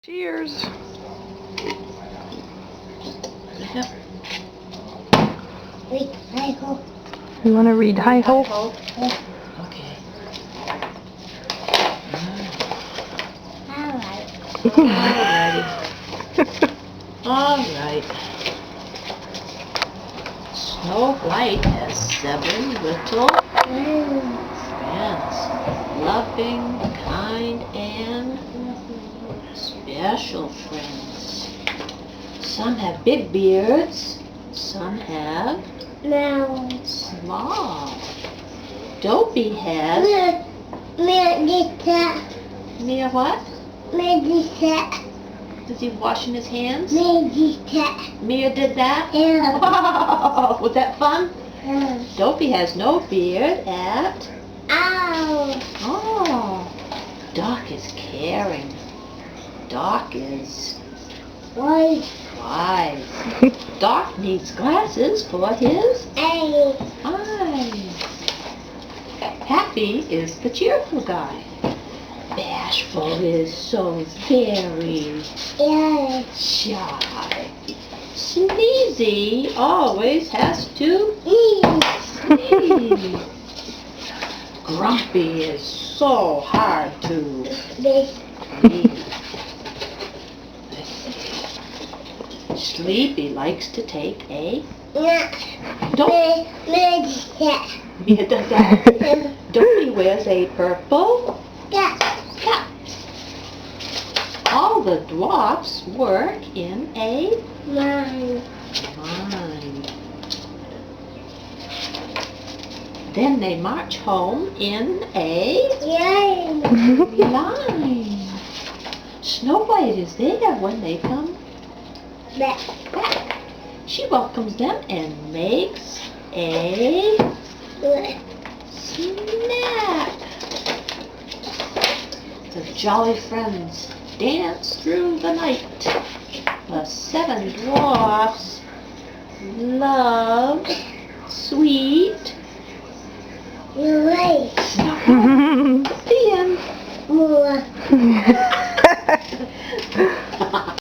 Cheers. Yep. Wait, hi-ho. You want to read hi-ho? Okay. Alright. Alright. Snow White has 7 little friends. Loving, kind, and special friends. Some have big beards. Some have Now, small. Dopey has... Medita, Mia what? Medita, Is he washing his hands? Medita. Mia did that? Yeah. Wow, was that fun? Dopey has no beard at... Ow. Oh, Doc is caring. Doc is Why? wise. Doc needs glasses for his Hey. eyes. Happy is the cheerful guy. Bashful is so very Yeah. shy. Sneezy always has to sneeze. Grumpy is so hard to This. please. Sleepy likes to take a... Don't... Medita. Mia does that. Dopey wears a purple Yeah. cap. All the dwarfs work in a Mine. mine. Then they march home in a Yeah. line. Snow White is there when they come Back. back. She welcomes them and makes a snack. The jolly friends dance through the night. The 7 dwarfs love sweet